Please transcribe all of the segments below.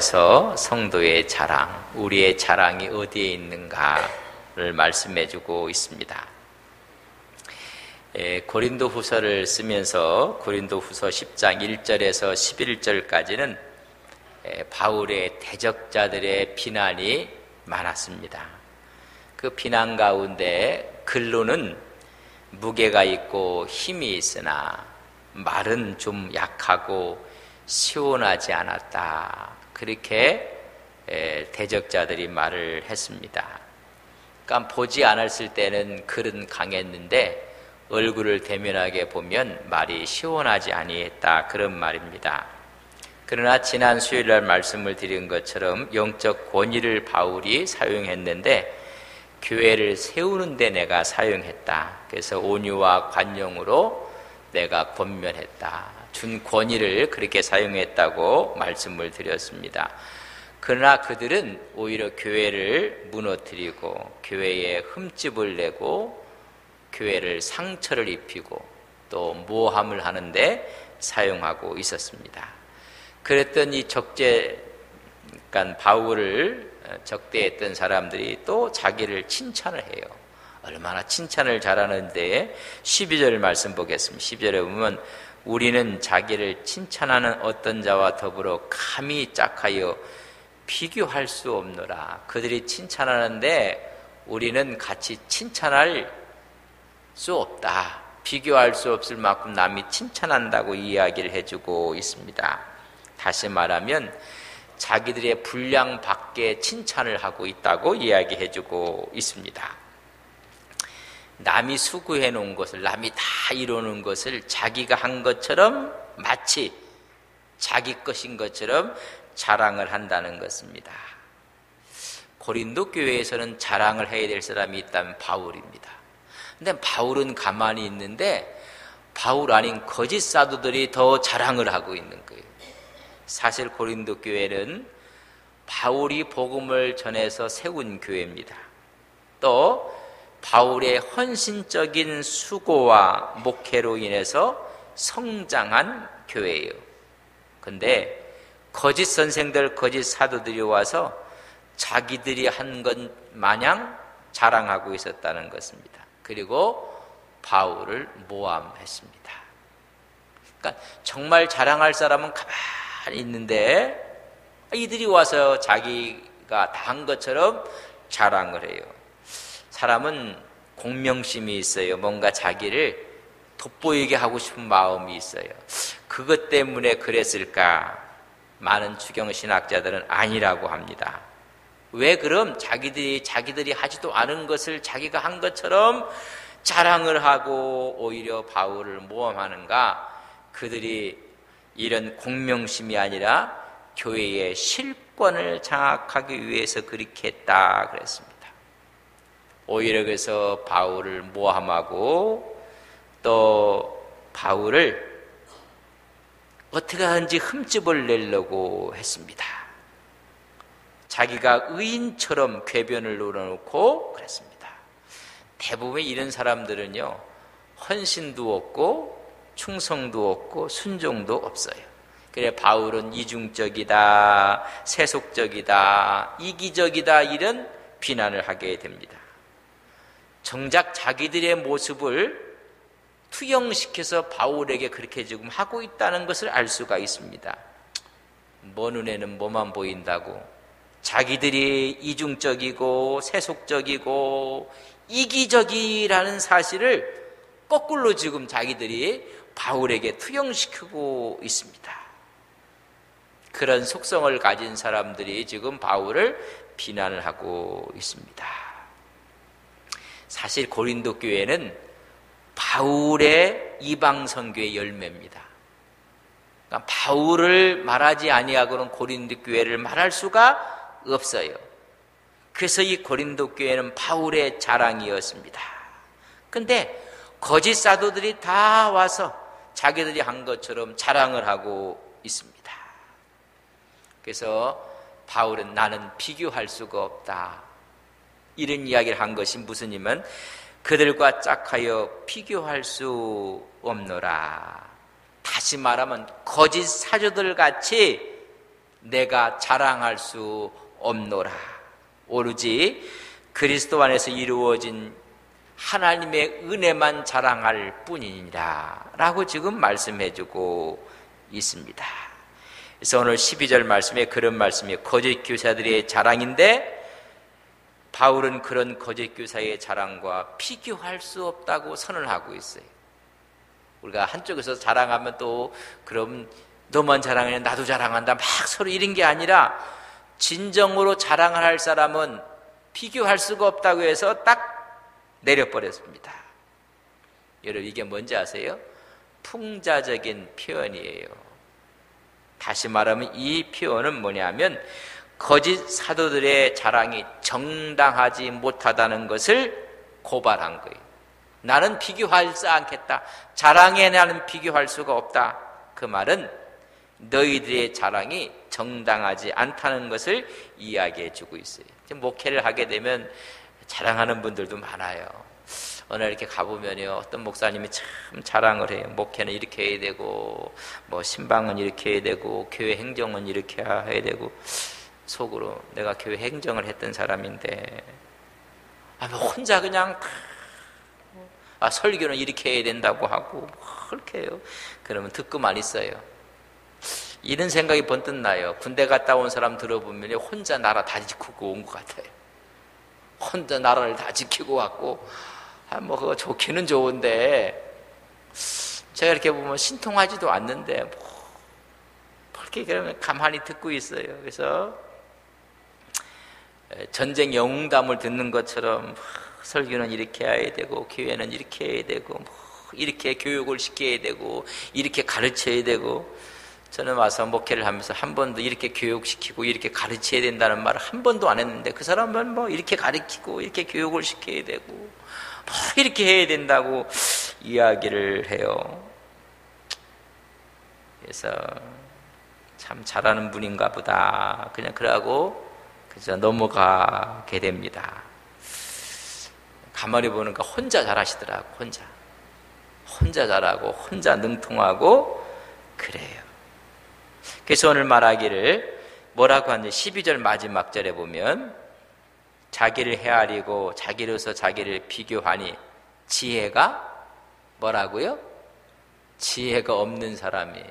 통해서 성도의 자랑, 우리의 자랑이 어디에 있는가를 말씀해주고 있습니다. 고린도 후서를 쓰면서 고린도 후서 10장 1절에서 11절까지는 바울의 대적자들의 비난이 많았습니다. 그 비난 가운데 글로는 무게가 있고 힘이 있으나 말은 좀 약하고 시원하지 않았다. 그렇게 대적자들이 말을 했습니다. 그러니까 보지 않았을 때는 글은 강했는데 얼굴을 대면하게 보면 말이 시원하지 아니했다. 그런 말입니다. 그러나 지난 수요일날 말씀을 드린 것처럼 영적 권위를 바울이 사용했는데 교회를 세우는 데 내가 사용했다. 그래서 온유와 관용으로 내가 권면했다. 준 권위를 그렇게 사용했다고 말씀을 드렸습니다. 그러나 그들은 오히려 교회를 무너뜨리고 교회에 흠집을 내고 교회를 상처를 입히고 또 모함을 하는데 사용하고 있었습니다. 그랬던 이 그러니까 바울을 적대했던 사람들이 또 자기를 칭찬을 해요. 얼마나 칭찬을 잘하는데 12절 말씀 보겠습니다. 12절에 보면 우리는 자기를 칭찬하는 어떤 자와 더불어 감히 짝하여 비교할 수 없노라. 그들이 칭찬하는데 우리는 같이 칭찬할 수 없다. 비교할 수 없을 만큼 남이 칭찬한다고 이야기를 해주고 있습니다. 다시 말하면 자기들의 분량 밖에 칭찬을 하고 있다고 이야기해주고 있습니다. 남이 수고해 놓은 것을, 남이 다 이루는 것을 자기가 한 것처럼 마치 자기 것인 것처럼 자랑을 한다는 것입니다. 고린도 교회에서는 자랑을 해야 될 사람이 있다면 바울입니다. 근데 바울은 가만히 있는데 바울 아닌 거짓 사도들이 더 자랑을 하고 있는 거예요. 사실 고린도 교회는 바울이 복음을 전해서 세운 교회입니다. 또 바울의 헌신적인 수고와 목회로 인해서 성장한 교회예요. 근데 거짓 선생들, 거짓 사도들이 와서 자기들이 한 것 마냥 자랑하고 있었다는 것입니다. 그리고 바울을 모함했습니다. 그러니까 정말 자랑할 사람은 가만히 있는데 이들이 와서 자기가 다 한 것처럼 자랑을 해요. 사람은 공명심이 있어요. 뭔가 자기를 돋보이게 하고 싶은 마음이 있어요. 그것 때문에 그랬을까? 많은 주경신학자들은 아니라고 합니다. 왜 그럼 자기들이 하지도 않은 것을 자기가 한 것처럼 자랑을 하고 오히려 바울을 모함하는가? 그들이 이런 공명심이 아니라 교회의 실권을 장악하기 위해서 그렇게 했다 그랬습니다. 오히려 그래서 바울을 모함하고 또 바울을 어떻게 하든지 흠집을 내려고 했습니다. 자기가 의인처럼 궤변을 놓아놓고 그랬습니다. 대부분 이런 사람들은요, 헌신도 없고 충성도 없고 순종도 없어요. 그래 바울은 이중적이다, 세속적이다, 이기적이다 이런 비난을 하게 됩니다. 정작 자기들의 모습을 투영시켜서 바울에게 그렇게 지금 하고 있다는 것을 알 수가 있습니다. 먼 눈에는 뭐만 보인다고 자기들이 이중적이고 세속적이고 이기적이라는 사실을 거꾸로 지금 자기들이 바울에게 투영시키고 있습니다. 그런 속성을 가진 사람들이 지금 바울을 비난을 하고 있습니다. 사실 고린도 교회는 바울의 이방 선교의 열매입니다. 그러니까 바울을 말하지 아니하고는 고린도 교회를 말할 수가 없어요. 그래서 이 고린도 교회는 바울의 자랑이었습니다. 근데 거짓 사도들이 다 와서 자기들이 한 것처럼 자랑을 하고 있습니다. 그래서 바울은 나는 비교할 수가 없다. 이런 이야기를 한 것이 무슨 이면 그들과 짝하여 비교할 수 없노라. 다시 말하면 거짓 사도들 같이 내가 자랑할 수 없노라. 오로지 그리스도 안에서 이루어진 하나님의 은혜만 자랑할 뿐이니라 라고 지금 말씀해주고 있습니다. 그래서 오늘 12절 말씀에 그런 말씀이 거짓 교사들의 자랑인데, 바울은 그런 거짓 교사의 자랑과 비교할 수 없다고 선을 하고 있어요. 우리가 한쪽에서 자랑하면 또 그럼 너만 자랑해 나도 자랑한다 막 서로 이런 게 아니라, 진정으로 자랑을 할 사람은 비교할 수가 없다고 해서 딱 내려버렸습니다. 여러분, 이게 뭔지 아세요? 풍자적인 표현이에요. 다시 말하면 이 표현은 뭐냐면 거짓 사도들의 자랑이 정당하지 못하다는 것을 고발한 거예요. 나는 비교하지 않겠다. 자랑에 나는 비교할 수가 없다. 그 말은 너희들의 자랑이 정당하지 않다는 것을 이야기해 주고 있어요. 목회를 하게 되면 자랑하는 분들도 많아요. 어느 날 이렇게 가보면요, 어떤 목사님이 참 자랑을 해요. 목회는 이렇게 해야 되고, 뭐 신방은 이렇게 해야 되고, 교회 행정은 이렇게 해야 되고. 속으로 내가 교회 행정을 했던 사람인데, 뭐 혼자 그냥 설교는 이렇게 해야 된다고 하고 그렇게 해요. 그러면 듣고만 있어요. 이런 생각이 번뜩 나요. 군대 갔다 온 사람 들어보면 혼자 나라 다 지키고 온 것 같아요. 혼자 나라를 다 지키고 왔고, 뭐 그거 좋기는 좋은데 제가 이렇게 보면 신통하지도 않는데 그렇게 그러면 가만히 듣고 있어요. 그래서 전쟁 영웅담을 듣는 것처럼 설교는 이렇게 해야 되고, 교회는 이렇게 해야 되고, 이렇게 교육을 시켜야 되고, 이렇게 가르쳐야 되고. 저는 와서 목회를 하면서 한 번도 이렇게 교육시키고 이렇게 가르쳐야 된다는 말을 한 번도 안 했는데, 그 사람은 뭐 이렇게 가르치고 이렇게 교육을 시켜야 되고 뭐 이렇게 해야 된다고 이야기를 해요. 그래서 참 잘하는 분인가 보다 그냥 그러고 그저 넘어가게 됩니다. 가만히 보니까 혼자 잘하시더라고. 혼자 잘하고 혼자 능통하고 그래요. 그래서 오늘 말하기를 뭐라고 하는지 12절 마지막 절에 보면, 자기를 헤아리고 자기로서 자기를 비교하니 지혜가 뭐라고요? 지혜가 없는 사람이.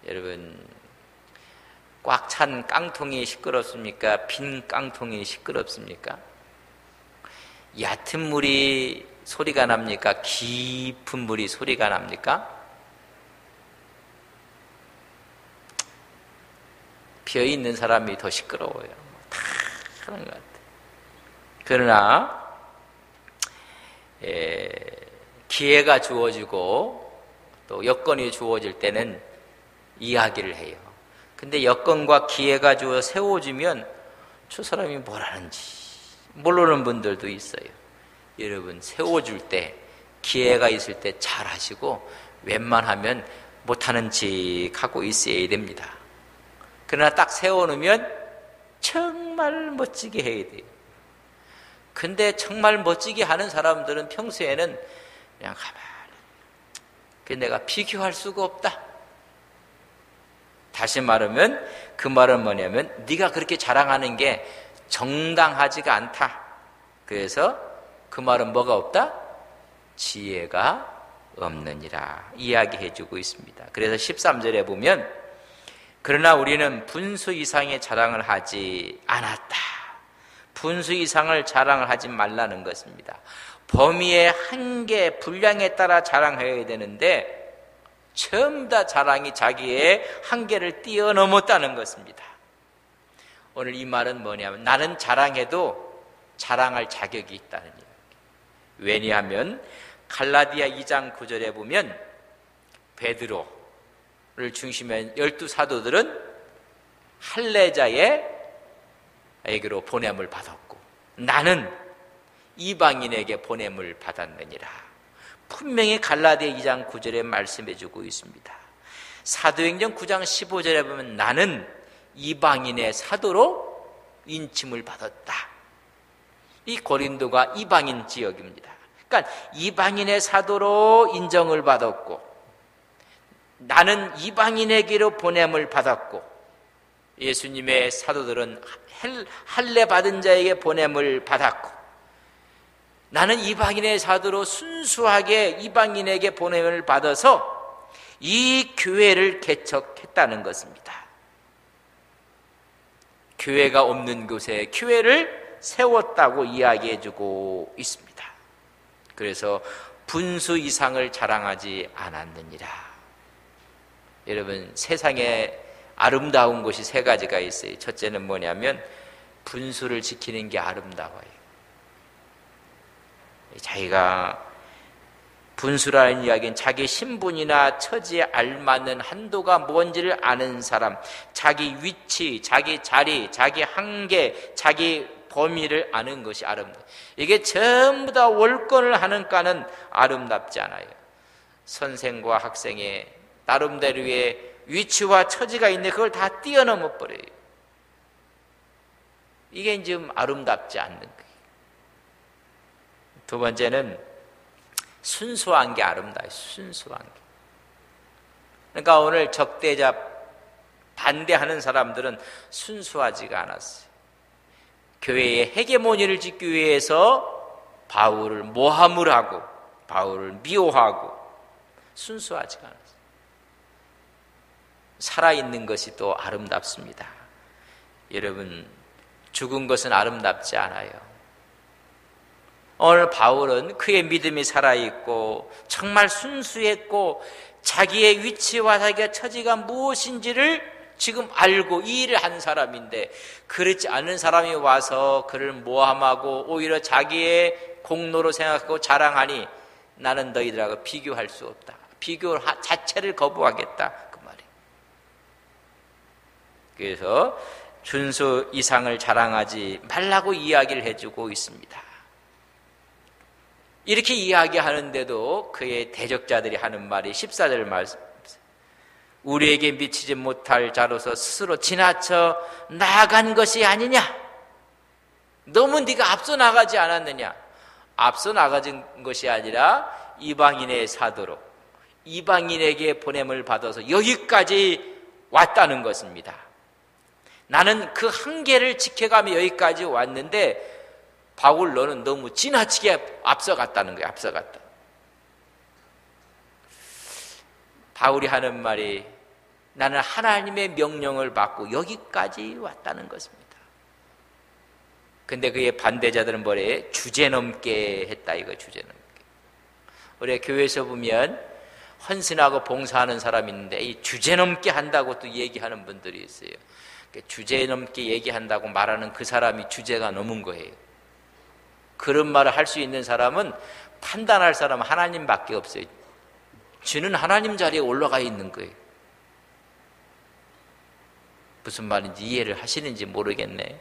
여러분, 꽉 찬 깡통이 시끄럽습니까? 빈 깡통이 시끄럽습니까? 얕은 물이 소리가 납니까? 깊은 물이 소리가 납니까? 비어있는 사람이 더 시끄러워요. 다 그런 것 같아요. 그러나 기회가 주어지고 또 여건이 주어질 때는 이야기를 해요. 근데 여건과 기회가 주어 세워지면 저 사람이 뭐라는지 모르는 분들도 있어요. 여러분, 세워줄 때, 기회가 있을 때 잘하시고 웬만하면 못하는 척 하고 있어야 됩니다. 그러나 딱 세워놓으면 정말 멋지게 해야 돼요. 근데 정말 멋지게 하는 사람들은 평소에는 그냥 가만히, 내가 비교할 수가 없다. 다시 말하면 그 말은 뭐냐면 네가 그렇게 자랑하는 게 정당하지가 않다. 그래서 그 말은 뭐가 없다? 지혜가 없느니라 이야기해주고 있습니다. 그래서 13절에 보면, 그러나 우리는 분수 이상의 자랑을 하지 않았다. 분수 이상을 자랑을 하지 말라는 것입니다. 범위의 한계, 분량에 따라 자랑해야 되는데 전부 다 자랑이 자기의 한계를 뛰어넘었다는 것입니다. 오늘 이 말은 뭐냐면 나는 자랑해도 자랑할 자격이 있다는 얘기예요. 왜냐하면 갈라디아 2장 9절에 보면 베드로를 중심에 12사도들은 할례자에게로 보냄을 받았고 나는 이방인에게 보냄을 받았느니라. 분명히 갈라디아 2장 9절에 말씀해주고 있습니다. 사도행전 9장 15절에 보면 나는 이방인의 사도로 인침을 받았다. 이 고린도가 이방인 지역입니다. 그러니까 이방인의 사도로 인정을 받았고 나는 이방인에게로 보냄을 받았고 예수님의 사도들은 할례 받은 자에게 보냄을 받았고, 나는 이방인의 사도로 순수하게 이방인에게 보냄을 받아서 이 교회를 개척했다는 것입니다. 교회가 없는 곳에 교회를 세웠다고 이야기해주고 있습니다. 그래서 분수 이상을 자랑하지 않았느니라. 여러분, 세상에 아름다운 것이 세 가지가 있어요. 첫째는 뭐냐면 분수를 지키는 게 아름다워요. 자기가 분수라는 이야기는 자기 신분이나 처지에 알맞는 한도가 뭔지를 아는 사람, 자기 위치, 자기 자리, 자기 한계, 자기 범위를 아는 것이 아름다워요. 이게 전부 다 월권을 하는 과는 아름답지 않아요. 선생과 학생의 나름대로의 위치와 처지가 있는데 그걸 다 뛰어넘어 버려요. 이게 지금 아름답지 않는 거예요. 두 번째는 순수한 게 아름다워요. 순수한 게. 그러니까 오늘 적대자 반대하는 사람들은 순수하지가 않았어요. 교회의 헤게모니를 짓기 위해서 바울을 모함을 하고 바울을 미워하고 순수하지가 않았어요. 살아있는 것이 또 아름답습니다. 여러분, 죽은 것은 아름답지 않아요. 오늘 바울은 그의 믿음이 살아있고 정말 순수했고 자기의 위치와 자기의 처지가 무엇인지를 지금 알고 이 일을 한 사람인데, 그렇지 않은 사람이 와서 그를 모함하고 오히려 자기의 공로로 생각하고 자랑하니 나는 너희들하고 비교할 수 없다. 비교 자체를 거부하겠다. 그 말이에요. 그래서 준수 이상을 자랑하지 말라고 이야기를 해주고 있습니다. 이렇게 이야기하는데도 그의 대적자들이 하는 말이 14절 말씀, 우리에게 미치지 못할 자로서 스스로 지나쳐 나아간 것이 아니냐? 너무 네가 앞서 나가지 않았느냐? 앞서 나가진 것이 아니라 이방인의 사도로 이방인에게 보냄을 받아서 여기까지 왔다는 것입니다. 나는 그 한계를 지켜가며 여기까지 왔는데 바울 너는 너무 지나치게 앞서갔다는 거야. 앞서갔다. 바울이 하는 말이 나는 하나님의 명령을 받고 여기까지 왔다는 것입니다. 근데 그의 반대자들은 뭐래? 주제넘게 했다 이거. 주제넘게. 우리 교회에서 보면 헌신하고 봉사하는 사람이 있는데 이 주제넘게 한다고 또 얘기하는 분들이 있어요. 주제넘게 얘기한다고 말하는 그 사람이 주제가 넘은 거예요. 그런 말을 할 수 있는 사람은 판단할 사람은 하나님밖에 없어요. 주는 하나님 자리에 올라가 있는 거예요. 무슨 말인지 이해를 하시는지 모르겠네.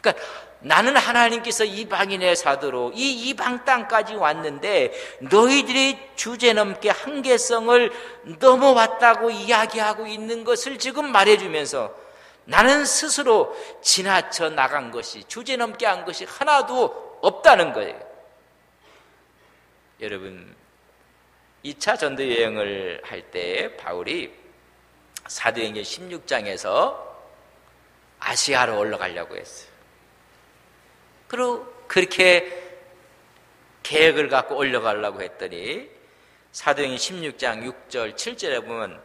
그러니까 나는 하나님께서 이방인의 사도로 이 이방 땅까지 왔는데 너희들이 주제넘게 한계성을 넘어왔다고 이야기하고 있는 것을 지금 말해주면서 나는 스스로 지나쳐 나간 것이, 주제넘게 한 것이 하나도 없다는 거예요. 여러분, 2차 전도 여행을 할 때 바울이 사도행전 16장에서 아시아로 올라가려고 했어요. 그리고 그렇게 계획을 갖고 올라가려고 했더니 사도행전 16장 6절 7절에 보면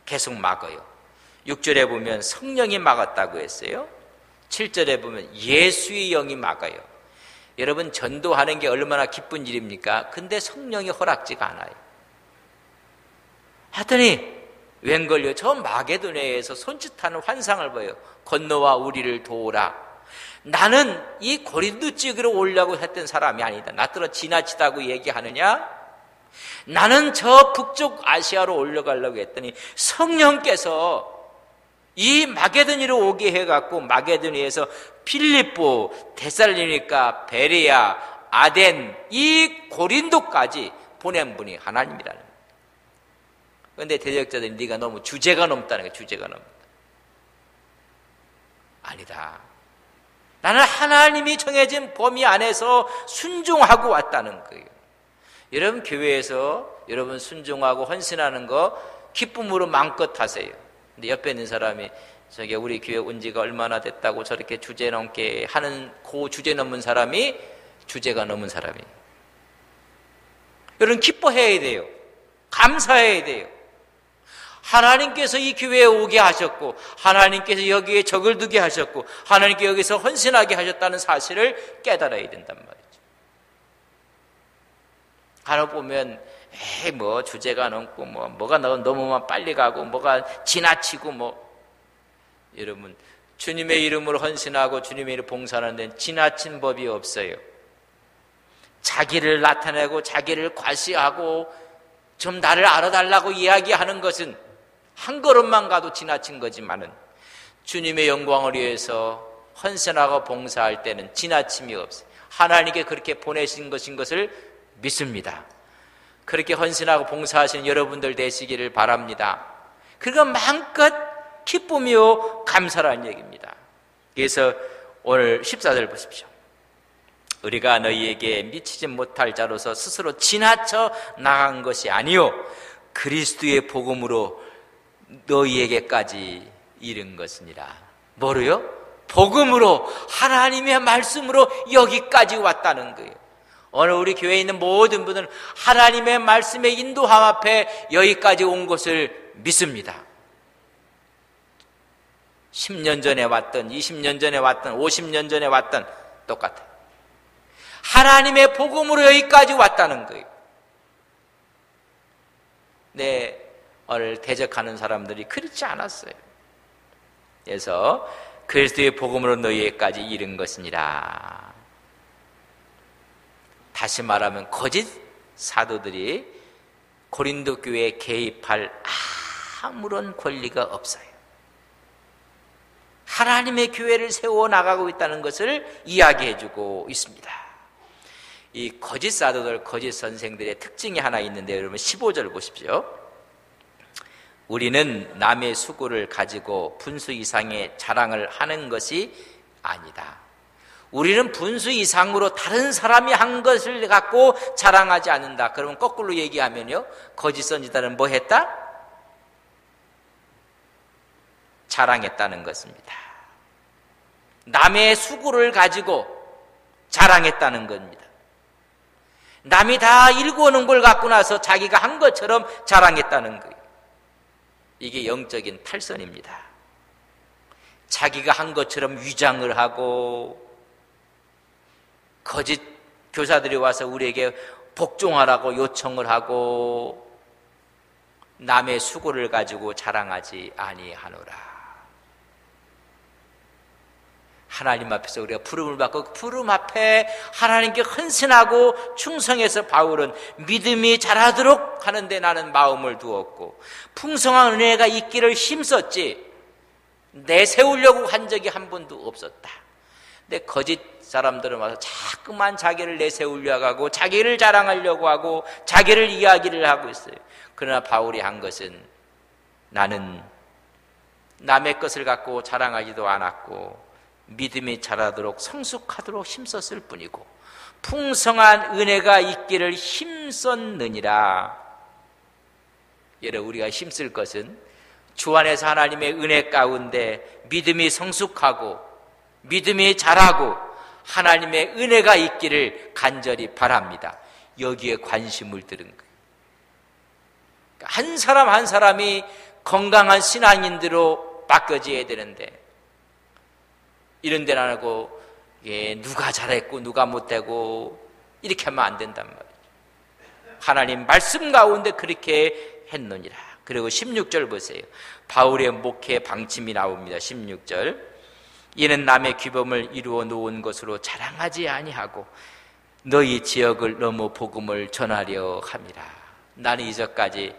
계속 막아요. 6절에 보면 성령이 막았다고 했어요. 7절에 보면 예수의 영이 막아요. 여러분, 전도하는 게 얼마나 기쁜 일입니까? 근데 성령이 허락지가 않아요. 하더니 웬걸요? 저 마게도냐에서 손짓하는 환상을 봐요. 건너와 우리를 도우라. 나는 이 고린도 지역으로 오려고 했던 사람이 아니다. 나더러 지나치다고 얘기하느냐? 나는 저 북쪽 아시아로 올라가려고 했더니 성령께서 이 마게도니로 오게 해갖고 마게도니에서 필리포, 데살로니가, 베레아, 아덴, 이 고린도까지 보낸 분이 하나님이라는 거예요. 그런데 대적자들이 네가 너무 주제가 넘다는 거예요. 주제가 넘다. 아니다. 나는 하나님이 정해진 범위 안에서 순종하고 왔다는 거예요. 여러분, 교회에서 여러분 순종하고 헌신하는 거 기쁨으로 마음껏 하세요. 근데 옆에 있는 사람이 저게 우리 교회 온 지가 얼마나 됐다고 저렇게 주제 넘게 하는 그 주제 넘은 사람이 주제가 넘은 사람이. 여러분 기뻐해야 돼요. 감사해야 돼요. 하나님께서 이 교회에 오게 하셨고 하나님께서 여기에 적을 두게 하셨고 하나님께 여기서 헌신하게 하셨다는 사실을 깨달아야 된단 말이죠. 간혹 보면 뭐 주제가 넘고 뭐가 너무만 빨리 가고 뭐가 지나치고 여러분 주님의 이름으로 헌신하고 주님의 이름으로 봉사하는 데는 지나친 법이 없어요. 자기를 나타내고 자기를 과시하고 좀 나를 알아달라고 이야기하는 것은 한 걸음만 가도 지나친 거지만은 주님의 영광을 위해서 헌신하고 봉사할 때는 지나침이 없어요. 하나님께 그렇게 보내신 것인 것을 믿습니다. 그렇게 헌신하고 봉사하시는 여러분들 되시기를 바랍니다. 그러니까 마음껏 기쁨이요 감사라는 얘기입니다. 그래서 오늘 14절 보십시오. 우리가 너희에게 미치지 못할 자로서 스스로 지나쳐 나간 것이 아니요 그리스도의 복음으로 너희에게까지 이른 것이니라. 뭐로요? 복음으로, 하나님의 말씀으로 여기까지 왔다는 거예요. 오늘 우리 교회에 있는 모든 분들은 하나님의 말씀의 인도함 앞에 여기까지 온 것을 믿습니다. 10년 전에 왔던 20년 전에 왔던 50년 전에 왔던 똑같아요. 하나님의 복음으로 여기까지 왔다는 거예요. 오늘 대적하는 사람들이 그렇지 않았어요. 그래서 그리스도의 복음으로 너희에게까지 이른 것이니라. 다시 말하면 거짓 사도들이 고린도 교회에 개입할 아무런 권리가 없어요. 하나님의 교회를 세워나가고 있다는 것을 이야기해주고 있습니다. 이 거짓 사도들, 거짓 선생들의 특징이 하나 있는데 여러분 15절 보십시오. 우리는 남의 수고를 가지고 분수 이상의 자랑을 하는 것이 아니다. 우리는 분수 이상으로 다른 사람이 한 것을 갖고 자랑하지 않는다. 그러면 거꾸로 얘기하면요, 거짓 선지자는 뭐 했다? 자랑했다는 것입니다. 남의 수고를 가지고 자랑했다는 겁니다. 남이 다 일궈놓은 걸 갖고 나서 자기가 한 것처럼 자랑했다는 거예요. 이게 영적인 탈선입니다. 자기가 한 것처럼 위장을 하고 거짓 교사들이 와서 우리에게 복종하라고 요청을 하고 남의 수고를 가지고 자랑하지 아니하노라. 하나님 앞에서 우리가 부름을 받고 그 부름 앞에 하나님께 헌신하고 충성해서 바울은 믿음이 자라도록 하는데 나는 마음을 두었고 풍성한 은혜가 있기를 힘썼지 내세우려고 한 적이 한 번도 없었다. 근데 거짓 사람들은 와서 자꾸만 자기를 내세우려고 하고 자기를 자랑하려고 하고 자기를 이야기를 하고 있어요. 그러나 바울이 한 것은 나는 남의 것을 갖고 자랑하지도 않았고 믿음이 자라도록 성숙하도록 힘썼을 뿐이고 풍성한 은혜가 있기를 힘썼느니라. 여러분, 우리가 힘쓸 것은 주 안에서 하나님의 은혜 가운데 믿음이 성숙하고 믿음이 자라고 하나님의 은혜가 있기를 간절히 바랍니다. 여기에 관심을 들은 거예요. 한 사람 한 사람이 건강한 신앙인들로 바뀌어져야 되는데 이런 데는 안 하고 누가 잘했고 누가 못되고 이렇게 하면 안 된단 말이죠. 하나님 말씀 가운데 그렇게 했느니라. 그리고 16절 보세요. 바울의 목회 방침이 나옵니다. 16절. 이는 남의 규범을 이루어 놓은 것으로 자랑하지 아니하고 너희 지역을 넘어 복음을 전하려 함이라. 나는 이제까지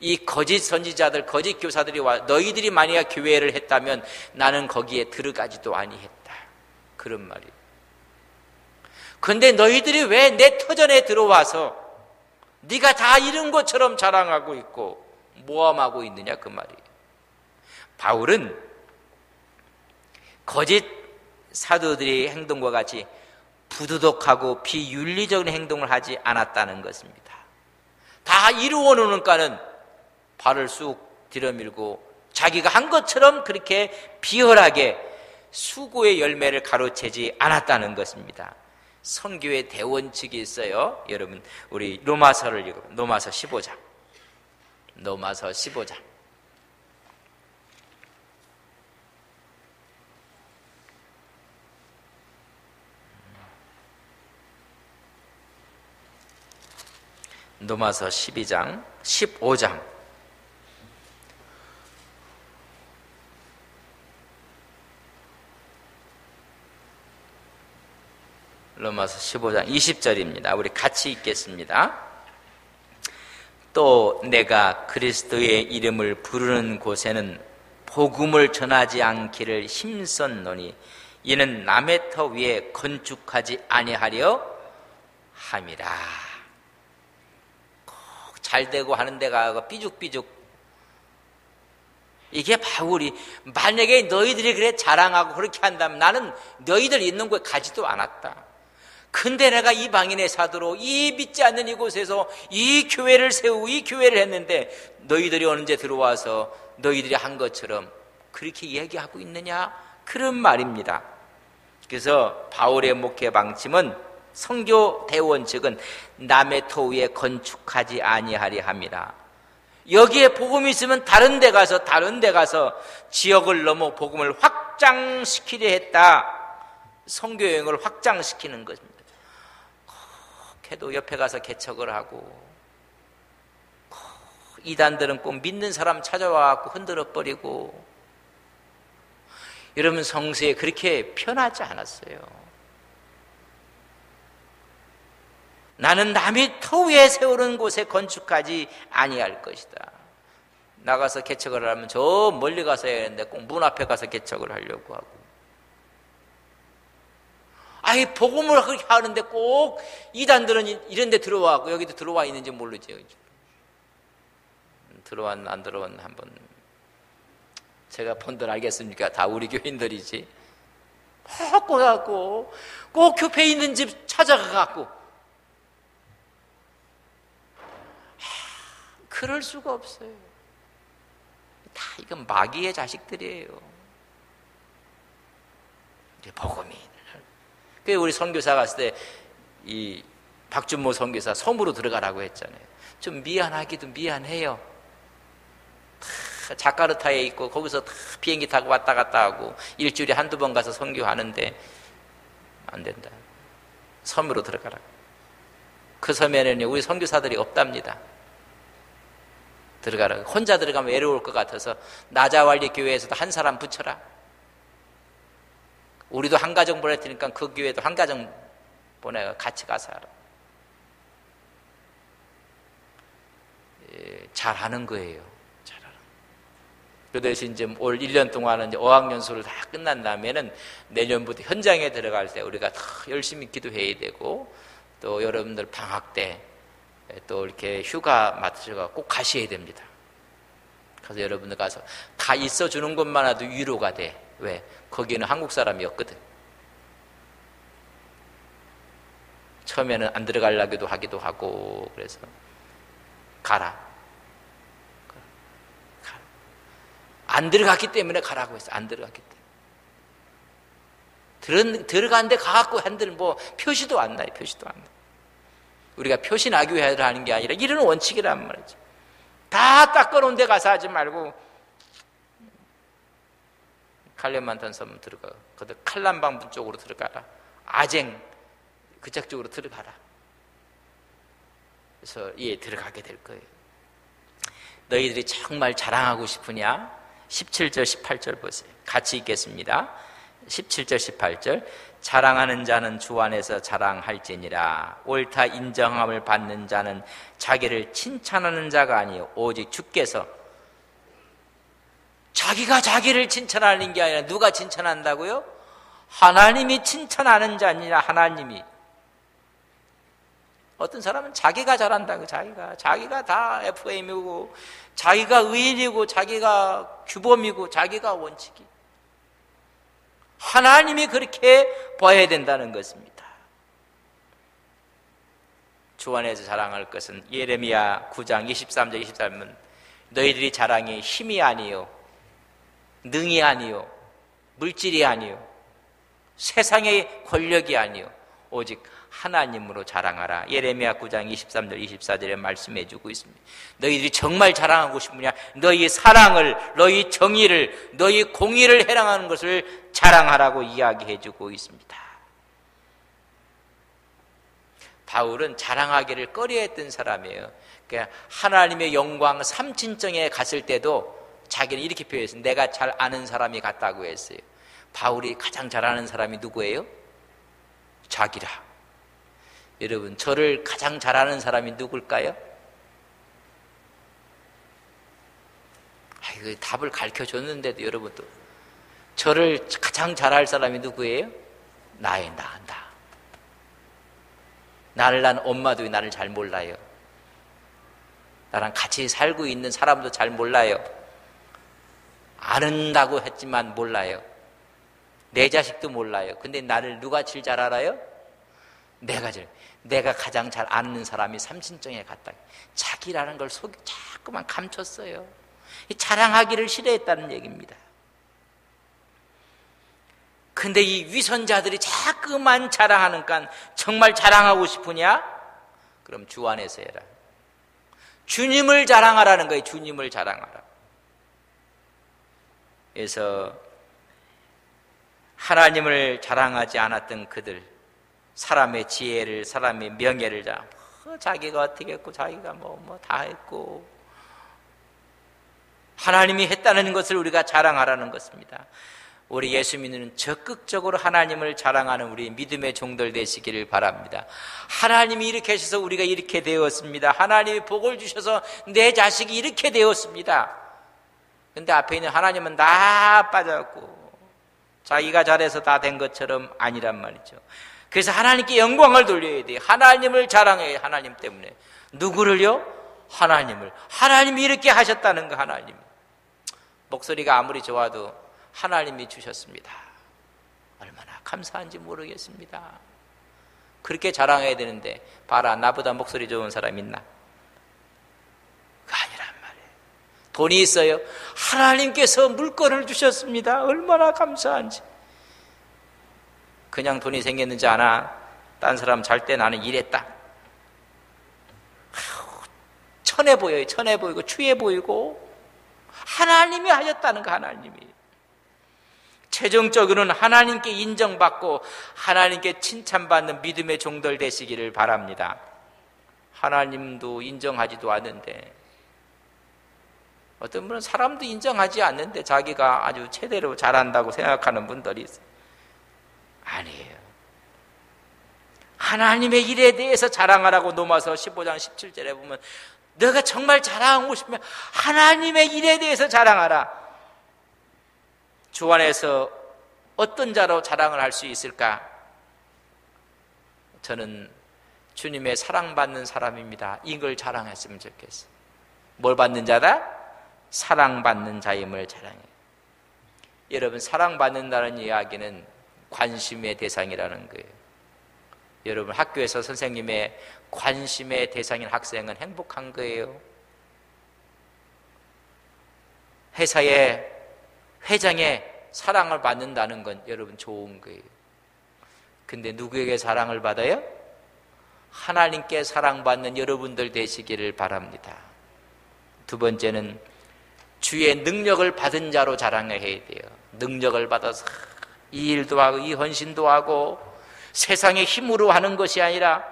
이 거짓 선지자들, 거짓 교사들이 와 너희들이 만약 교회를 했다면 나는 거기에 들어가지도 아니했다. 그런 말이에요. 그런데 너희들이 왜 내 터전에 들어와서 네가 다 이룬 것처럼 자랑하고 있고 모함하고 있느냐 그 말이에요. 바울은 거짓 사도들의 행동과 같이 부도덕하고 비윤리적인 행동을 하지 않았다는 것입니다. 다 이루어 놓으니까는 발을 쑥 들여밀고 자기가 한 것처럼 그렇게 비열하게 수고의 열매를 가로채지 않았다는 것입니다. 선교의 대원칙이 있어요. 여러분, 우리 로마서를 읽어보면 로마서 15장. 로마서 15장. 로마서 12장, 15장. 로마서 15장 20절입니다. 우리 같이 읽겠습니다. 또 내가 그리스도의 이름을 부르는 곳에는 복음을 전하지 않기를 힘썼노니 이는 남의 터 위에 건축하지 아니하려 함이라. 꼭 잘되고 하는 데가 삐죽삐죽. 이게 바울이 만약에 너희들이 그래 자랑하고 그렇게 한다면 나는 너희들 있는 곳에 가지도 않았다. 근데 내가 이방인의 사도로 이 믿지 않는 이곳에서 이 교회를 세우고 이 교회를 했는데 너희들이 언제 들어와서 너희들이 한 것처럼 그렇게 얘기하고 있느냐? 그런 말입니다. 그래서 바울의 목회 방침은 선교 대원칙은 남의 터 위에 건축하지 아니하리 함이라. 여기에 복음이 있으면 다른 데 가서 지역을 넘어 복음을 확장시키려 했다. 선교 여행을 확장시키는 것입니다. 해도 옆에 가서 개척을 하고 이단들은 꼭 믿는 사람 찾아와서 흔들어 버리고. 여러분, 성서에 그렇게 편하지 않았어요. 나는 남이 터 위에 세우는 곳에 건축하지 아니할 것이다. 나가서 개척을 하면 저 멀리 가서 해야 하는데 꼭 문 앞에 가서 개척을 하려고 하고. 아이, 복음을 그렇게 하는데 꼭 이단들은 이런 데 들어와고 여기도 들어와 있는지 모르죠. 들어왔나 안 들어왔나 한번 제가 본들 알겠습니까? 다 우리 교인들이지. 꼭 교회에 있는 집 찾아가갖고 그럴 수가 없어요. 다 이건 마귀의 자식들이에요. 이제 복음이. 우리 선교사 갔을 때 이 박준모 선교사 섬으로 들어가라고 했잖아요. 좀 미안하기도 미안해요. 자카르타에 있고 거기서 비행기 타고 왔다 갔다 하고 일주일에 한두 번 가서 선교하는데 안 된다. 섬으로 들어가라. 그 섬에는 우리 선교사들이 없답니다. 들어가라. 혼자 들어가면 외로울 것 같아서 나자왈리 교회에서도 한 사람 붙여라. 우리도 한 가정 보낼 테니까 그 교회도 한 가정 보내가 같이 가서 하라. 잘하는 거예요. 잘하는. 그 대신 이제 올 1년 동안은 이제 어학연수를 다 끝난 다음에는 내년부터 현장에 들어갈 때 우리가 더 열심히 기도해야 되고, 또 여러분들 방학 때 또 이렇게 휴가 맞춰서 꼭 가셔야 됩니다. 그래서 여러분들 가서 다 있어 주는 것만 해도 위로가 돼. 왜? 거기는 한국 사람이었거든. 처음에는 안 들어가려고도 하기도 하고. 그래서 가라. 안 들어갔기 때문에 가라고 했어. 안 들어갔기 때문에. 들어갔는데 가갖고 한들 뭐 표시도 안 나요. 표시도 안 나요. 우리가 표시 나기 위해서 하는 게 아니라 이런 원칙이란 말이죠. 다 닦아놓은 데 가서 하지 말고 칼레만탄 섬 들어가. 거기 칼란방 쪽으로 들어가라. 아쟁 그쪽 쪽으로 들어가라. 그래서 들어가게 될 거예요. 너희들이 정말 자랑하고 싶으냐? 17절 18절 보세요. 같이 읽겠습니다. 17절 18절. 자랑하는 자는 주 안에서 자랑할지니라. 옳다 인정함을 받는 자는 자기를 칭찬하는 자가 아니요 오직 주께서. 자기가 자기를 칭찬하는 게 아니라 누가 칭찬한다고요? 하나님이 칭찬하는 자니라. 하나님이. 어떤 사람은 자기가 잘한다고. 자기가 다 FM이고 자기가 의인이고 자기가 규범이고 자기가 원칙이. 하나님이 그렇게 봐야 된다는 것입니다. 주 안에서 자랑할 것은 예레미야 9장 23절 23절 너희들이 자랑이 힘이 아니요 능이 아니요, 물질이 아니요, 세상의 권력이 아니요, 오직 하나님으로 자랑하라. 예레미야 9장 23절 24절에 말씀해 주고 있습니다. 너희들이 정말 자랑하고 싶으냐? 너희 사랑을, 너희 정의를, 너희 공의를 해랑하는 것을 자랑하라고 이야기해 주고 있습니다. 바울은 자랑하기를 꺼려했던 사람이에요. 그러니까 하나님의 영광 삼진정에 갔을 때도 자기는 이렇게 표현했어요. 내가 잘 아는 사람이 같다고 했어요. 바울이 가장 잘 아는 사람이 누구예요? 자기라. 여러분, 저를 가장 잘 아는 사람이 누굴까요? 아이고, 답을 가르쳐줬는데도 여러분도 저를 가장 잘 알 사람이 누구예요? 나. 나를 낳은 엄마도 나를 잘 몰라요. 나랑 같이 살고 있는 사람도 잘 몰라요. 아는다고 했지만 몰라요. 내 자식도 몰라요. 근데 나를 누가 제일 잘 알아요? 내가 가장 잘 아는 사람이 삼신정에 갔다. 자기라는 걸 속에 자꾸만 감췄어요. 자랑하기를 싫어했다는 얘기입니다. 근데 이 위선자들이 자꾸만 자랑하니까 정말 자랑하고 싶으냐? 그럼 주 안에서 해라. 주님을 자랑하라는 거예요. 주님을 자랑하라. 그래서 하나님을 자랑하지 않았던 그들, 사람의 지혜를, 사람의 명예를 자기가 어떻게 했고 자기가 뭐 다 했고, 하나님이 했다는 것을 우리가 자랑하라는 것입니다. 우리 예수 믿는 적극적으로 하나님을 자랑하는 우리 믿음의 종들 되시기를 바랍니다. 하나님이 이렇게 하셔서 우리가 이렇게 되었습니다. 하나님이 복을 주셔서 내 자식이 이렇게 되었습니다. 근데 앞에 있는 하나님은 다 빠졌고 자기가 잘해서 다 된 것처럼 아니란 말이죠. 그래서 하나님께 영광을 돌려야 돼요. 하나님을 자랑해야 하나님 때문에. 누구를요? 하나님을. 하나님이 이렇게 하셨다는 거. 하나님. 목소리가 아무리 좋아도 하나님이 주셨습니다. 얼마나 감사한지 모르겠습니다. 그렇게 자랑해야 되는데, 봐라, 나보다 목소리 좋은 사람 있나? 그거 아니란 말이에요. 돈이 있어요. 하나님께서 물건을 주셨습니다. 얼마나 감사한지. 그냥 돈이 생겼는지 아나? 딴 사람 잘 때 나는 이랬다. 천해 보여요. 천해 보이고 추해 보이고. 하나님이 하셨다는 거. 하나님이. 최종적으로는 하나님께 인정받고 하나님께 칭찬받는 믿음의 종들 되시기를 바랍니다. 하나님도 인정하지도 않는데, 어떤 분은 사람도 인정하지 않는데 자기가 아주 제대로 잘한다고 생각하는 분들이 있어요. 아니에요. 하나님의 일에 대해서 자랑하라고 로마서 15장 17절에 보면, 너가 정말 자랑하고 싶으면 하나님의 일에 대해서 자랑하라. 주 안에서 어떤 자로 자랑을 할 수 있을까? 저는 주님의 사랑받는 사람입니다. 이걸 자랑했으면 좋겠어요. 뭘 받는 자다? 사랑받는 자임을 자랑해요. 여러분, 사랑받는다는 이야기는 관심의 대상이라는 거예요. 여러분, 학교에서 선생님의 관심의 대상인 학생은 행복한 거예요. 회사의 회장의 사랑을 받는다는 건 여러분 좋은 거예요. 근데 누구에게 사랑을 받아요? 하나님께 사랑받는 여러분들 되시기를 바랍니다. 두 번째는 주의 능력을 받은 자로 자랑을 해야 돼요. 능력을 받아서 이 일도 하고 이 헌신도 하고 세상의 힘으로 하는 것이 아니라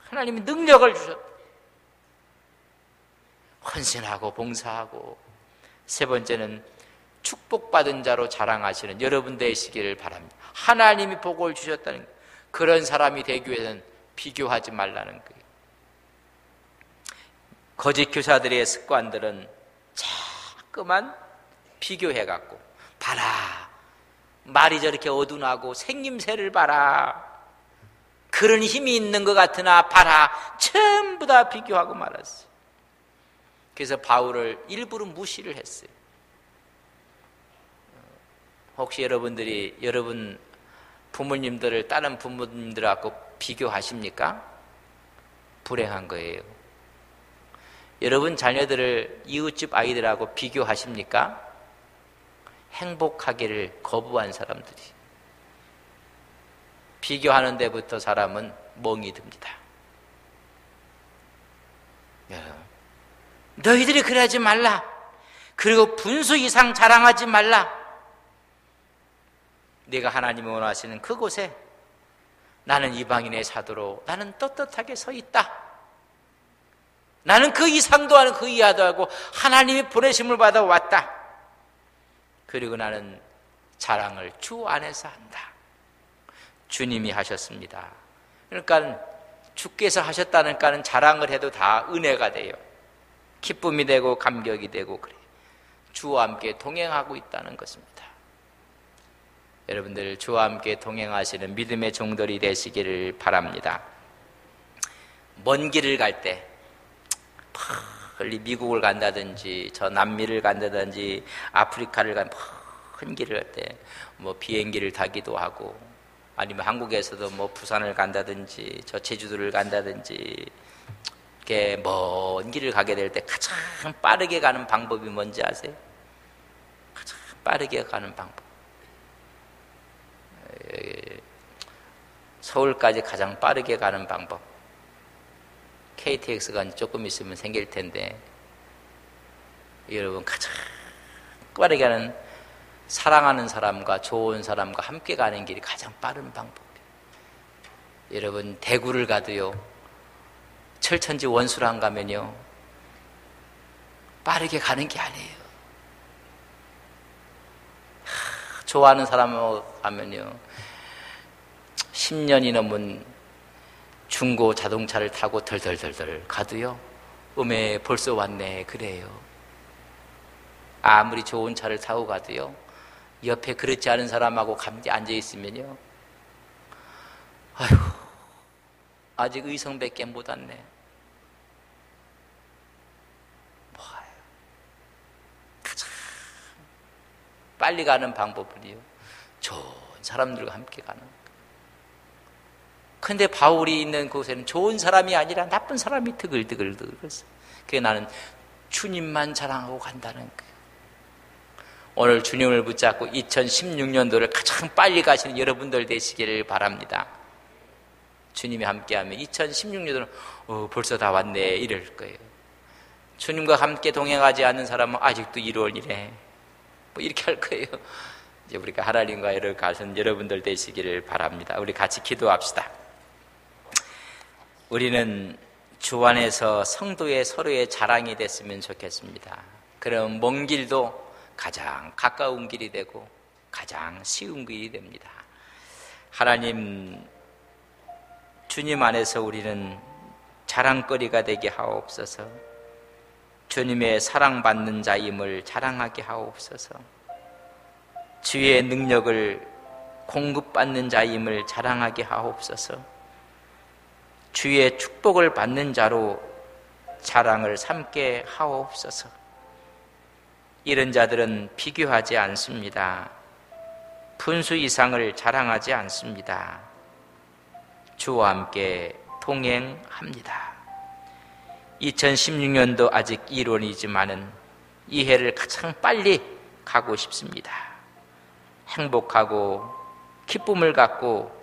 하나님이 능력을 주셨다. 헌신하고 봉사하고. 세 번째는 축복받은 자로 자랑하시는 여러분 되시기를 바랍니다. 하나님이 복을 주셨다는 그런 사람이 되기 위해서는 비교하지 말라는 거예요. 거짓 교사들의 습관들은 자꾸만 비교해갖고, 봐라, 말이 저렇게 어둔하고 생김새를 봐라, 그런 힘이 있는 것 같으나 봐라, 전부 다 비교하고 말았어요. 그래서 바울을 일부러 무시를 했어요. 혹시 여러분들이 여러분 부모님들을 다른 부모님들하고 비교하십니까? 불행한 거예요. 여러분 자녀들을 이웃집 아이들하고 비교하십니까? 행복하기를 거부한 사람들이. 비교하는 데부터 사람은 멍이 듭니다. 너희들이 그러지 말라. 그리고 분수 이상 자랑하지 말라. 네가 하나님이 원하시는 그곳에 나는 이방인의 사도로 나는 떳떳하게 서 있다. 나는 그 이상도 하고 그 이하도 하고 하나님이 보내심을 받아 왔다. 그리고 나는 자랑을 주 안에서 한다. 주님이 하셨습니다. 그러니까 주께서 하셨다니까는 자랑을 해도 다 은혜가 돼요. 기쁨이 되고 감격이 되고 그래요. 주와 함께 동행하고 있다는 것입니다. 여러분들 주와 함께 동행하시는 믿음의 종들이 되시기를 바랍니다. 먼 길을 갈 때 멀리 미국을 간다든지 저 남미를 간다든지 아프리카를 간 큰 길을 갈 때 뭐 비행기를 타기도 하고 아니면 한국에서도 뭐 부산을 간다든지 저 제주도를 간다든지 이렇게 먼 길을 가게 될 때 가장 빠르게 가는 방법이 뭔지 아세요? 가장 빠르게 가는 방법. 서울까지 가장 빠르게 가는 방법. KTX가 조금 있으면 생길 텐데 여러분 가장 빠르게 가는 사랑하는 사람과 좋은 사람과 함께 가는 길이 가장 빠른 방법이에요. 여러분 대구를 가도요 철천지 원수랑 가면요 빠르게 가는 게 아니에요. 좋아하는 사람하고 가면요 10년이 넘은 중고 자동차를 타고 덜덜덜덜 가도요 벌써 왔네 그래요. 아무리 좋은 차를 타고 가도요 옆에 그렇지 않은 사람하고 앉아있으면요 아휴 아직 의성밖에 못 왔네. 뭐예요? 가장 빨리 가는 방법은요 좋은 사람들과 함께 가는 거예요. 근데 바울이 있는 곳에는 좋은 사람이 아니라 나쁜 사람이 드글드글 그랬어요. 그게 나는 주님만 자랑하고 간다는 거예요. 오늘 주님을 붙잡고 2016년도를 가장 빨리 가시는 여러분들 되시기를 바랍니다. 주님이 함께하면 2016년도는 벌써 다 왔네 이럴 거예요. 주님과 함께 동행하지 않는 사람은 아직도 1월이래 뭐 이렇게 할 거예요. 이제 우리가 하나님과 이를 가신 여러분들 되시기를 바랍니다. 우리 같이 기도합시다. 우리는 주 안에서 성도의 서로의 자랑이 됐으면 좋겠습니다. 그럼 먼 길도 가장 가까운 길이 되고 가장 쉬운 길이 됩니다. 하나님, 주님 안에서 우리는 자랑거리가 되게 하옵소서. 주님의 사랑받는 자임을 자랑하게 하옵소서. 주의 능력을 공급받는 자임을 자랑하게 하옵소서. 주의 축복을 받는 자로 자랑을 삼게 하옵소서. 이런 자들은 비교하지 않습니다. 분수 이상을 자랑하지 않습니다. 주와 함께 동행합니다. 2016년도 아직 1월이지만은 이 해를 가장 빨리 가고 싶습니다. 행복하고 기쁨을 갖고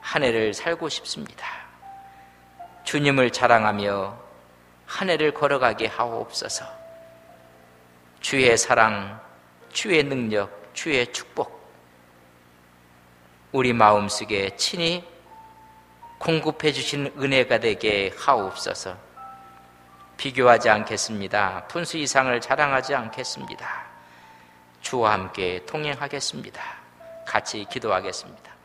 한 해를 살고 싶습니다. 주님을 자랑하며 한 해를 걸어가게 하옵소서. 주의 사랑, 주의 능력, 주의 축복 우리 마음속에 친히 공급해 주신 은혜가 되게 하옵소서. 비교하지 않겠습니다. 분수 이상을 자랑하지 않겠습니다. 주와 함께 동행하겠습니다. 같이 기도하겠습니다.